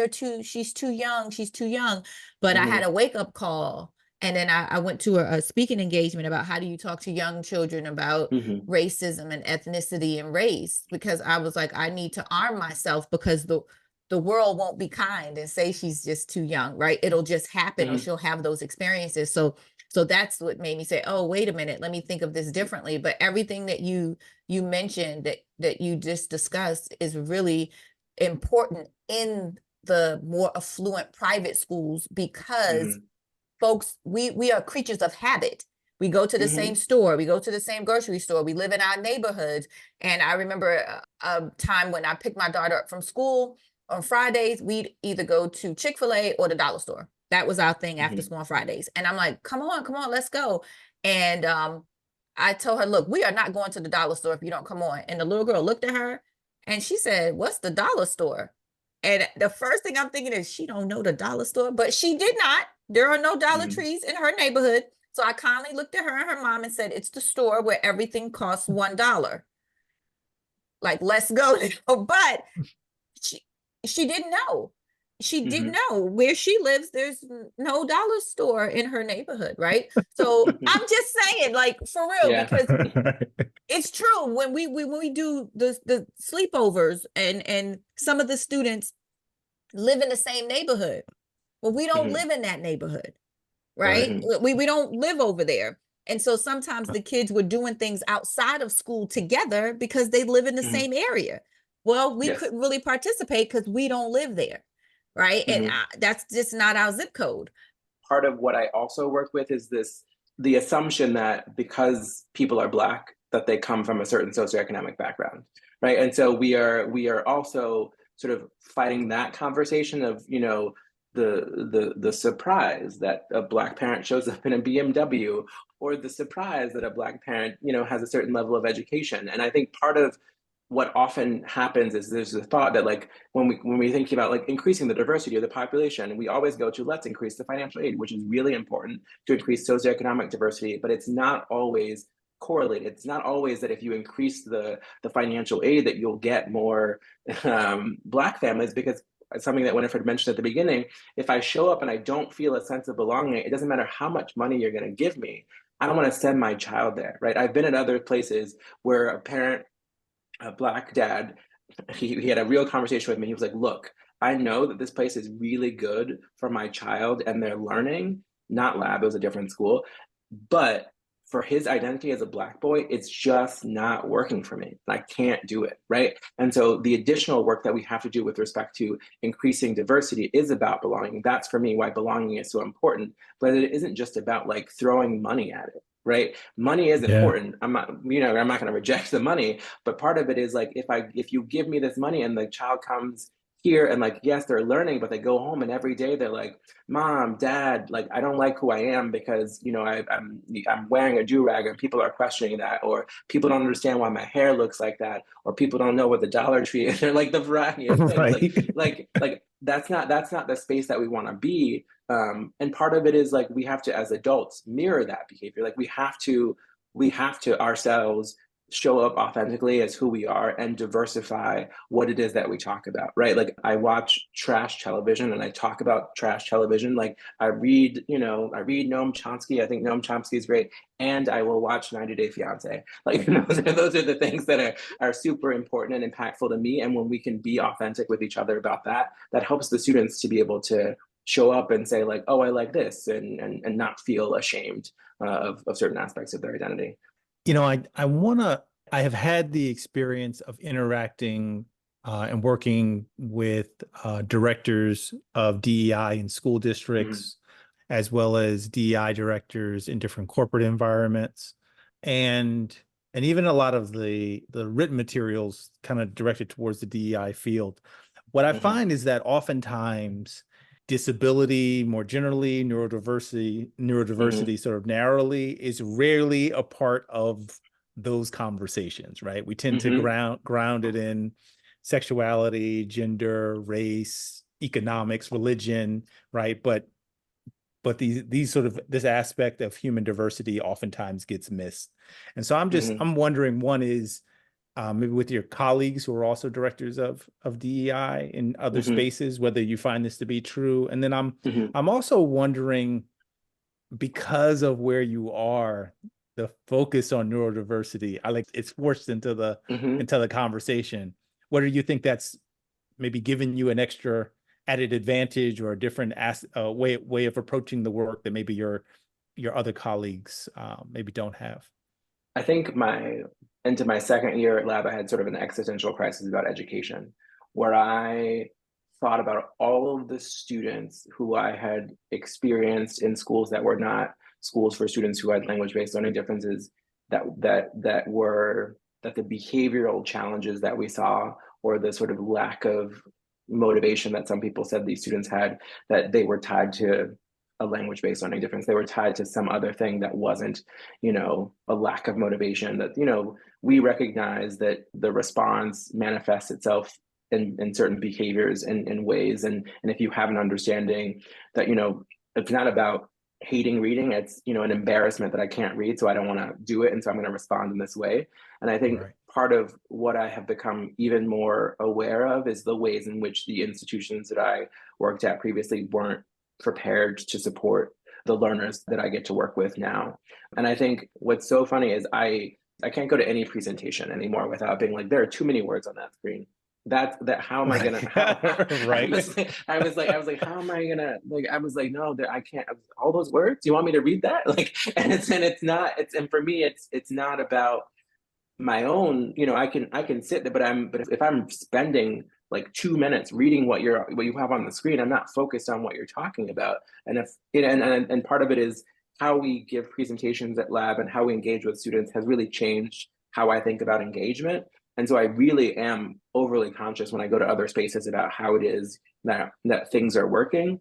she's too young. But I had a wake up call. And then I went to a speaking engagement about how do you talk to young children about racism and ethnicity and race, because I was like, I need to arm myself, because the world won't be kind and say she's just too young, right? It'll just happen, or she'll have those experiences. So that's what made me say, oh, wait a minute, let me think of this differently. But everything that you mentioned that you just discussed is really important in the more affluent private schools, because folks, we are creatures of habit. We go to the same store, we go to the same grocery store, we live in our neighborhoods. And I remember a time when I picked my daughter up from school on Fridays, we'd either go to Chick-fil-A or the dollar store. That was our thing after school on Fridays. And I'm like, come on, let's go. And I told her, look, we are not going to the dollar store if you don't come on. And the little girl looked at her and she said, what's the dollar store? And the first thing I'm thinking is, she don't know the dollar store, but she did not. There are no Dollar Trees in her neighborhood. So I kindly looked at her and her mom and said, it's the store where everything costs $1. Like, let's go. But she didn't know. she didn't know where she lives. There's no dollar store in her neighborhood, right? So I'm just saying, like, for real, because it's true. When we do the sleepovers and some of the students live in the same neighborhood, well, we don't live in that neighborhood, right? We don't live over there. And so sometimes the kids were doing things outside of school together because they live in the same area. Well, we couldn't really participate because we don't live there, right? And that's just not our zip code. Part of what I also work with is the assumption that because people are Black, that they come from a certain socioeconomic background, right? And so we are also sort of fighting that conversation of, you know, the surprise that a Black parent shows up in a BMW, or the surprise that a Black parent, you know, has a certain level of education. And I think part of what often happens is there's a thought that, like, when we think about like increasing the diversity of the population, we always go to, let's increase the financial aid, which is really important to increase socioeconomic diversity, but it's not always correlated. It's not always that if you increase the financial aid that you'll get more Black families, because something that Winifred mentioned at the beginning, if I show up and I don't feel a sense of belonging, it doesn't matter how much money you're going to give me, I don't want to send my child there, right? I've been at other places where a Black dad, he had a real conversation with me. He was like, look, I know that this place is really good for my child and their learning, not lab, it was a different school, but for his identity as a Black boy, it's just not working for me. I can't do it, right? And so the additional work that we have to do with respect to increasing diversity is about belonging. That's, for me, why belonging is so important, but it isn't just about like throwing money at it, right? Money is important. I'm not going to reject the money, but part of it is like, if you give me this money and the child comes here and like, yes, they're learning, but they go home and every day they're like, Mom, Dad, like, I don't like who I am because, you know, I'm wearing a do-rag and people are questioning that, or people don't understand why my hair looks like that, or people don't know what the Dollar Tree is. They're like the variety of things. Like that's not the space that we want to be. And part of it is like, we have to, as adults, mirror that behavior. Like we have to ourselves show up authentically as who we are and diversify what it is that we talk about, right? Like I watch trash television and I talk about trash television. Like I read Noam Chomsky. I think Noam Chomsky is great. And I will watch 90 Day Fiance. Like those are the things that are super important and impactful to me. And when we can be authentic with each other about that, that helps the students to be able to show up and say like, oh, I like this, and not feel ashamed of certain aspects of their identity. You know, I have had the experience of interacting and working with directors of DEI in school districts, as well as DEI directors in different corporate environments. And even a lot of the written materials kind of directed towards the DEI field. What I find is that oftentimes disability more generally, neurodiversity sort of narrowly, is rarely a part of those conversations, right? We tend to ground it in sexuality, gender, race, economics, religion, right? But these sort of, this aspect of human diversity oftentimes gets missed. And so I'm wondering, one is maybe with your colleagues who are also directors of DEI in other spaces, whether you find this to be true. And then I'm also wondering, because of where you are, the focus on neurodiversity, it's forced into the conversation. What do you think that's maybe given you an extra added advantage or a different way of approaching the work that maybe your other colleagues maybe don't have? I think into my second year at lab, I had sort of an existential crisis about education, where I thought about all of the students who I had experienced in schools that were not schools for students who had language-based learning differences, that the behavioral challenges that we saw, or the sort of lack of motivation that some people said these students had, that they were tied to a language-based learning difference. They were tied to some other thing that wasn't, a lack of motivation. That, we recognize that the response manifests itself in certain behaviors in ways. And if you have an understanding that, it's not about hating reading, it's, an embarrassment that I can't read, so I don't want to do it. And so I'm going to respond in this way. And I think part of what I have become even more aware of is the ways in which the institutions that I worked at previously weren't prepared to support the learners that I get to work with now. And I think what's so funny is I can't go to any presentation anymore without being like, there are too many words on that screen. How am I gonna right? I was like, how am I gonna, like, I was like, no, I can't, all those words, you want me to read that? Like, and for me, it's not about my own, I can sit there, but if I'm spending like 2 minutes reading what you have on the screen, I'm not focused on what you're talking about. And if and part of it is how we give presentations at lab and how we engage with students has really changed how I think about engagement. And so I really am overly conscious when I go to other spaces about how it is that things are working.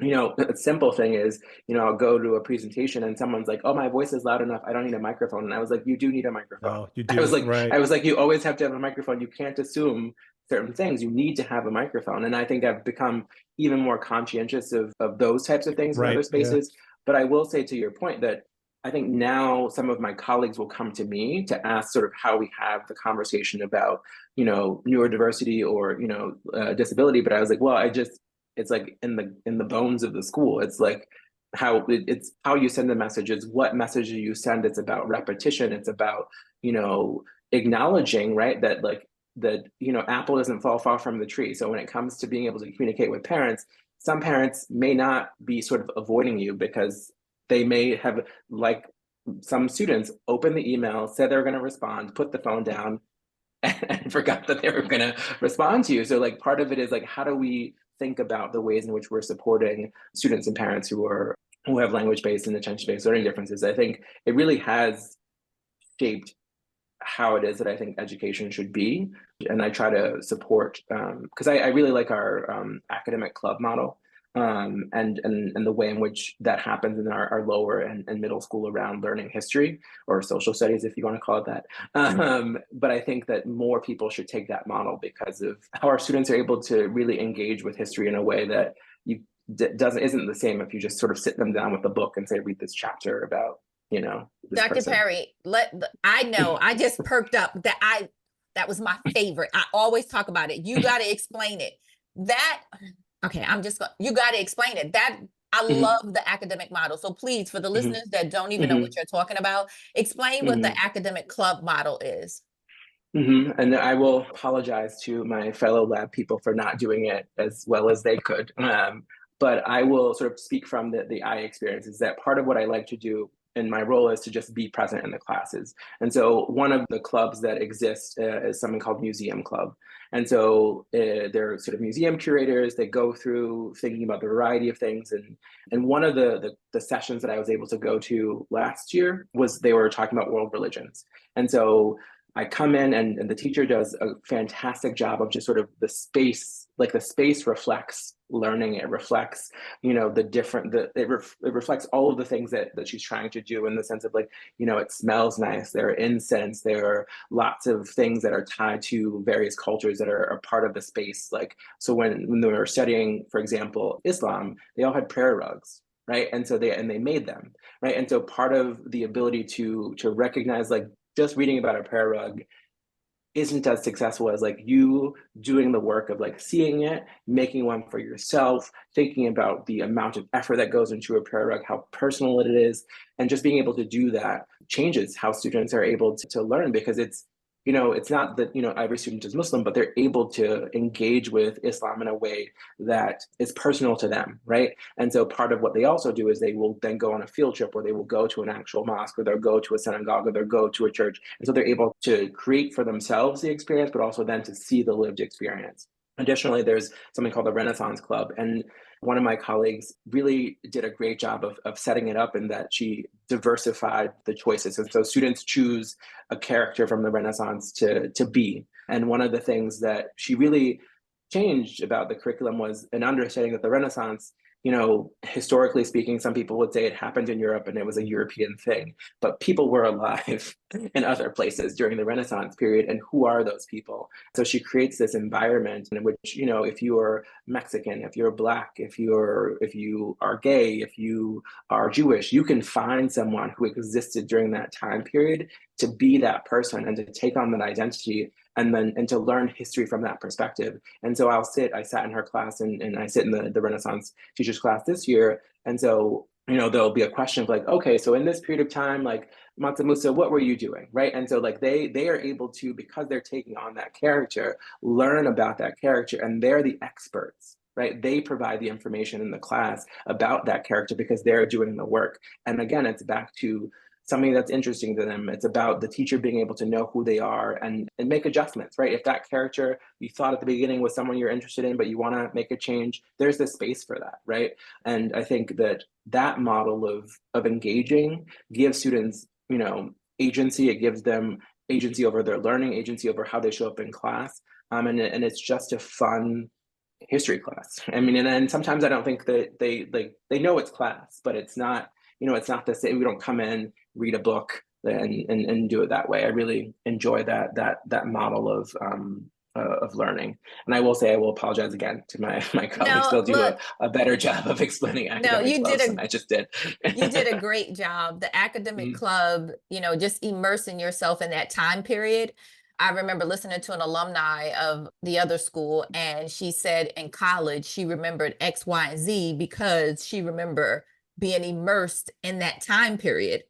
A simple thing is, I'll go to a presentation and someone's like, oh, my voice is loud enough, I don't need a microphone. And I was like, you do need a microphone. Oh, you do. I was like, you always have to have a microphone. You can't assume certain things. You need to have a microphone. And I think I've become even more conscientious of those types of things in other spaces. Yeah. But I will say, to your point, that I think now some of my colleagues will come to me to ask sort of how we have the conversation about, neurodiversity or, disability. But I was like, well, it's like in the bones of the school. It's like it's how you send the messages, what message do you send? It's about repetition. It's about, acknowledging, right, that apple doesn't fall far from the tree. So when it comes to being able to communicate with parents, some parents may not be sort of avoiding you because they may have, like some students, open the email, said they were going to respond, put the phone down, and forgot that they were going to respond to you. So like part of it is like, how do we think about the ways in which we're supporting students and parents who have language-based and attention-based learning differences? I think it really has shaped how it is that I think education should be. And I try to support, because I really like our academic club model. And the way in which that happens in our lower and middle school around learning history or social studies, if you want to call it that. But I think that more people should take that model because of how our students are able to really engage with history in a way that isn't the same if you just sort of sit them down with a book and say, read this chapter about, Dr. person. Perry, I know, I just perked up that was my favorite. I always talk about it. You got to explain it. Okay, you got to explain it. I love the academic model. So please, for the listeners that don't even know what you're talking about, explain what the academic club model is. And I will apologize to my fellow lab people for not doing it as well as they could. But I will sort of speak from the I experience. Is that part of what I like to do in my role is to just be present in the classes. And so one of the clubs that exists is something called Museum Club. And so they're sort of museum curators. They go through thinking about the variety of things. And one of the sessions that I was able to go to last year was they were talking about world religions. And so I come in and the teacher does a fantastic job of just sort of the space reflects learning. It reflects, it reflects all of the things that she's trying to do in the sense of it smells nice. There are incense, there are lots of things that are tied to various cultures that are part of the space. So when they were studying, for example, Islam, they all had prayer rugs. Right. And so they made them. Right. And so part of the ability to recognize, just reading about a prayer rug isn't as successful as you doing the work of seeing it, making one for yourself, thinking about the amount of effort that goes into a prayer rug, how personal it is, and just being able to do that changes how students are able to learn, because it's not that, every student is Muslim, but they're able to engage with Islam in a way that is personal to them, right? And so part of what they also do is they will then go on a field trip where they will go to an actual mosque, or they'll go to a synagogue, or they'll go to a church. And so they're able to create for themselves the experience, but also then to see the lived experience. Additionally, there's something called the Renaissance Club. And one of my colleagues really did a great job of setting it up in that she diversified the choices. And so students choose a character from the Renaissance to be. And one of the things that she really changed about the curriculum was an understanding that the Renaissance historically speaking, some people would say it happened in Europe and it was a European thing, but people were alive in other places during the Renaissance period. And who are those people? So she creates this environment in which, if you're Mexican, if you're Black, if you are gay, if you are Jewish, you can find someone who existed during that time period to be that person and to take on that identity and to learn history from that perspective. And so I sat in her class and I sit in the Renaissance teachers class this year. And so, there'll be a question of like, okay, so in this period of time, like Mansa Musa, what were you doing? Right. And so like they are able to, because they're taking on that character, learn about that character, and they're the experts. Right. They provide the information in the class about that character because they're doing the work. And again, it's back to something that's interesting to them. It's about the teacher being able to know who they are and make adjustments, right? If that character you thought at the beginning was someone you're interested in, but you want to make a change, there's the space for that, right? And I think that model of engaging gives students, agency. It gives them agency over their learning, agency over how they show up in class. And it's just a fun history class. I mean, and sometimes I don't think that they know it's class, but it's not, it's not the same. We don't come in, read a book and do it that way. I really enjoy that model of learning. And I will say, I will apologize again to my colleagues. They'll do a better job of explaining academic clubs than I just did. You did a great job. The academic club, just immersing yourself in that time period. I remember listening to an alumni of the other school, and she said in college, she remembered X, Y, and Z because she remembered being immersed in that time period,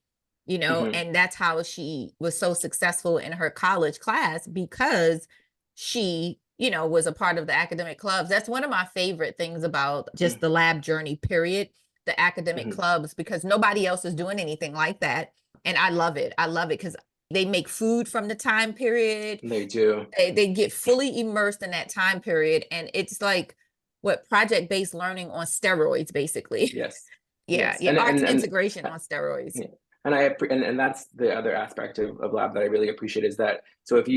and that's how she was so successful in her college class because she, was a part of the academic clubs. That's one of my favorite things about just the lab journey period, the academic clubs, because nobody else is doing anything like that. And I love it. I love it because they make food from the time period. They do. They get fully immersed in that time period. And it's like project-based learning on steroids, basically. Yes. Yeah. Arts integration on steroids. Yeah. And that's the other aspect of lab that I really appreciate is that, so if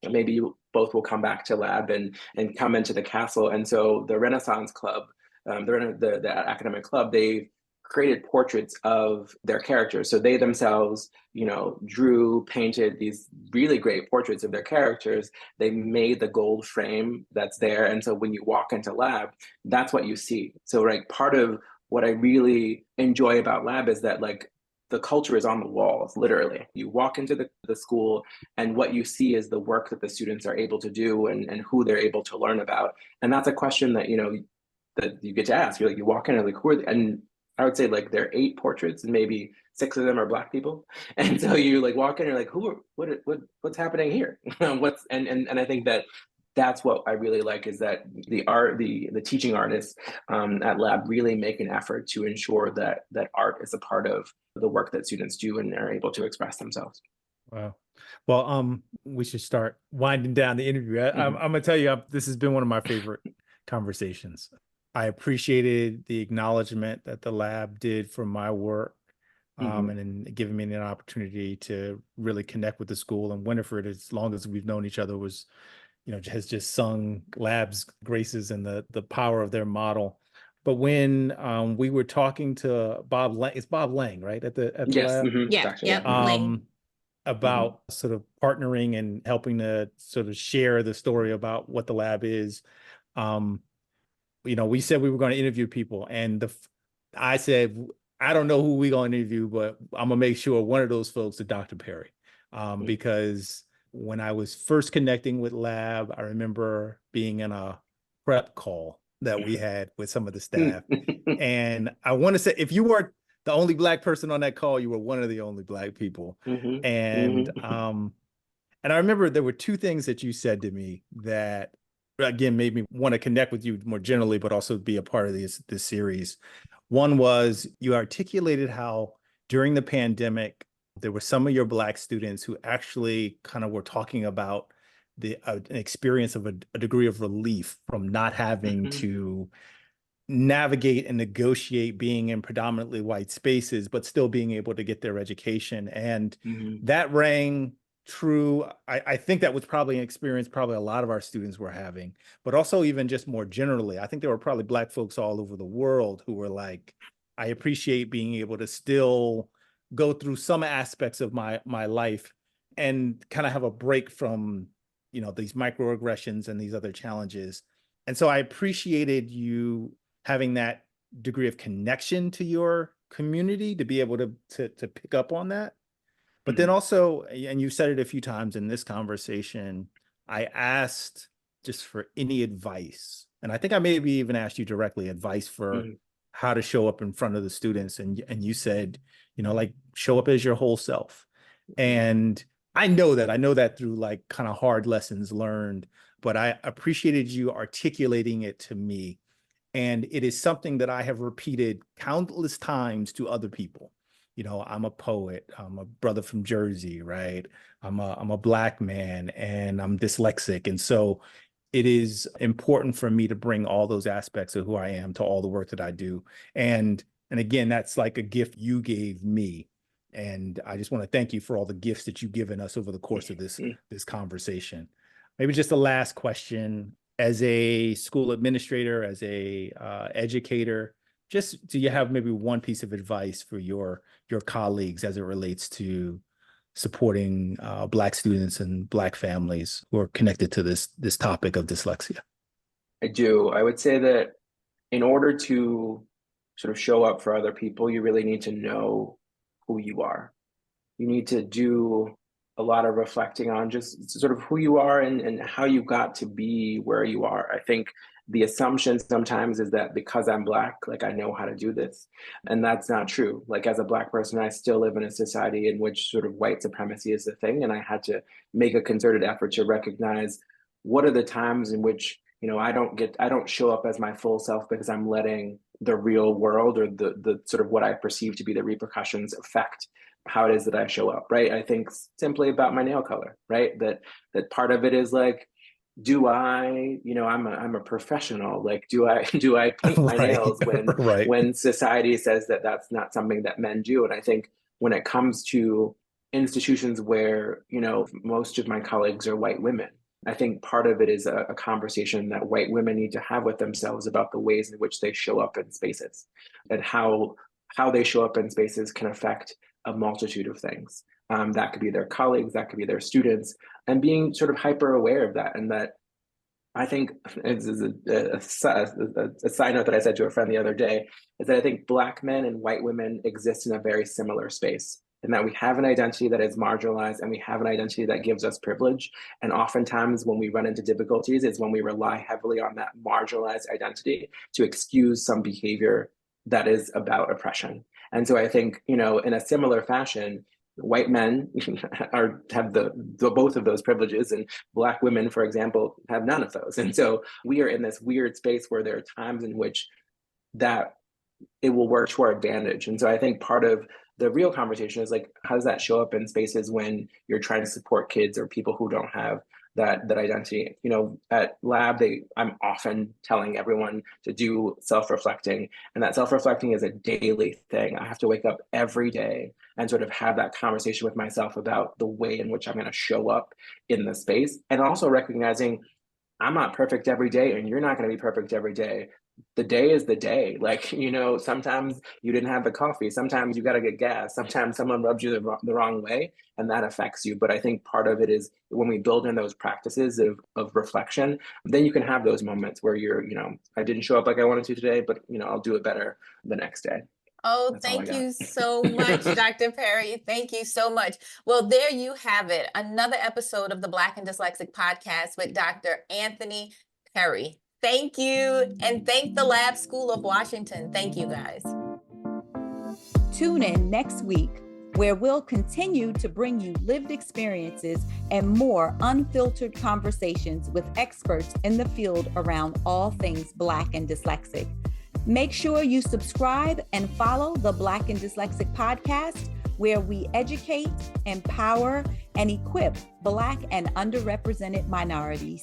maybe you both will come back to lab and come into the castle. And so the Renaissance Club, the academic club, they created portraits of their characters. So they themselves, drew, painted these really great portraits of their characters. They made the gold frame that's there. And so when you walk into lab, that's what you see. So part of what I really enjoy about lab is that the culture is on the walls, literally. You walk into the school and what you see is the work that the students are able to do and who they're able to learn about. And that's a question that, that you get to ask. You walk in and who are they? And I would say there are 8 portraits and maybe 6 of them are Black people. And so you walk in and you're what's happening here? And I think that's what I really like is that the teaching artists at lab really make an effort to ensure that art is a part of the work that students do and are able to express themselves. Wow. Well, we should start winding down the interview. I'm gonna tell you, this has been one of my favorite conversations. I appreciated the acknowledgement that the lab did for my work, and then giving me an opportunity to really connect with the school. And Winifred, as long as we've known each other, was, has just sung lab's graces and the power of their model. But when we were talking to Bob Lang, it's Bob Lang, right? At the yes, lab? About sort of partnering and helping to sort of share the story about what the lab is. We said we were going to interview people, and I said, I don't know who we're going to interview, but I'm gonna make sure one of those folks is Dr. Perry, because when I was first connecting with lab, I remember being in a prep call that we had with some of the staff, and I want to say, if you weren't the only Black person on that call, you were one of the only Black people, and I remember there were 2 things that you said to me that, again, made me want to connect with you more generally, but also be a part of this series. One was you articulated how during the pandemic, there were some of your Black students who actually kind of were talking about an experience of a degree of relief from not having to navigate and negotiate being in predominantly white spaces, but still being able to get their education. And that rang true. I think that was probably an experience probably a lot of our students were having, but also even just more generally, I think there were probably Black folks all over the world who were like, I appreciate being able to still go through some aspects of my life and kind of have a break from, you know, these microaggressions and these other challenges. And so I appreciated you having that degree of connection to your community to be able to pick up on that. But then also, and you said it a few times in this conversation, I asked just for any advice. And I think I maybe even asked you directly advice for how to show up in front of the students. And you said, you know, like show up as your whole self. And I know that through like kind of hard lessons learned, but I appreciated you articulating it to me. And it is something that I have repeated countless times to other people. You know, I'm a poet, I'm a brother from Jersey, right? I'm a Black man and I'm dyslexic. And so it is important for me to bring all those aspects of who I am to all the work that I do. And again, that's like a gift you gave me. And I just want to thank you for all the gifts that you've given us over the course of this conversation. Maybe just a last question. As a school administrator, as a educator, just do you have maybe one piece of advice for your colleagues as it relates to supporting Black students and Black families who are connected to this topic of dyslexia? I do. I would say that in order to sort of show up for other people, you really need to know who you are. You need to do a lot of reflecting on just sort of who you are and how you got to be where you are. I think the assumption sometimes is that because I'm Black, like I know how to do this. And that's not true. Like as a Black person, I still live in a society in which sort of white supremacy is the thing. And I had to make a concerted effort to recognize what are the times in which, you know, I don't show up as my full self because I'm letting the real world or the sort of what I perceive to be the repercussions affect how it is that I show up, right? I think simply about my nail color, right? That part of it is like, do I, you know, I'm a professional. Like, do I paint my nails when society says that that's not something that men do? And I think when it comes to institutions where, you know, most of my colleagues are white women, I think part of it is a conversation that white women need to have with themselves about the ways in which they show up in spaces and how they show up in spaces can affect a multitude of things. That could be their colleagues, that could be their students, and being sort of hyper aware of that. And that I think this is a side note that I said to a friend the other day, is that I think Black men and white women exist in a very similar space, and that we have an identity that is marginalized and we have an identity that gives us privilege. And oftentimes when we run into difficulties is when we rely heavily on that marginalized identity to excuse some behavior that is about oppression. And so I think, you know, in a similar fashion, white men have the both of those privileges, and Black women, for example, have none of those. And so we are in this weird space where there are times in which that it will work to our advantage. And so I think part of the real conversation is like, how does that show up in spaces when you're trying to support kids or people who don't have that identity? You know, at Lab, I'm often telling everyone to do self-reflecting, and that self-reflecting is a daily thing. I have to wake up every day and sort of have that conversation with myself about the way in which I'm going to show up in the space, and also recognizing I'm not perfect every day, and you're not going to be perfect every day. The day is the day. Like, you know, sometimes you didn't have the coffee, sometimes you got to get gas, sometimes someone rubs you the wrong way, and that affects you. But I think part of it is when we build in those practices of reflection, then you can have those moments where you're, you know, I didn't show up like I wanted to today, but, you know, I'll do it better the next day. Oh, thank you so much, Dr. Perry. Thank you so much. Well, there you have it. Another episode of the Black and Dyslexic podcast with Dr. Anthony Perry. Thank you. And thank the Lab School of Washington. Thank you, guys. Tune in next week, where we'll continue to bring you lived experiences and more unfiltered conversations with experts in the field around all things Black and dyslexic. Make sure you subscribe and follow the Black and Dyslexic podcast, where we educate, empower, and equip Black and underrepresented minorities.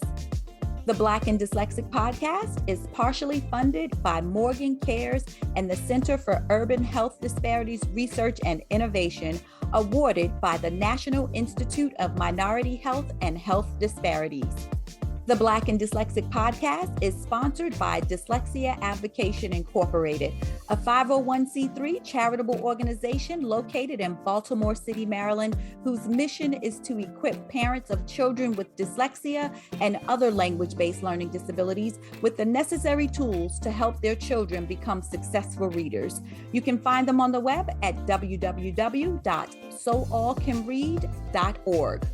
The Black and Dyslexic podcast is partially funded by Morgan Cares and the Center for Urban Health Disparities Research and Innovation, awarded by the National Institute of Minority Health and Health Disparities. The Black and Dyslexic podcast is sponsored by Dyslexia Advocation Incorporated, a 501c3 charitable organization located in Baltimore City, Maryland, whose mission is to equip parents of children with dyslexia and other language-based learning disabilities with the necessary tools to help their children become successful readers. You can find them on the web at www.soallcanread.org.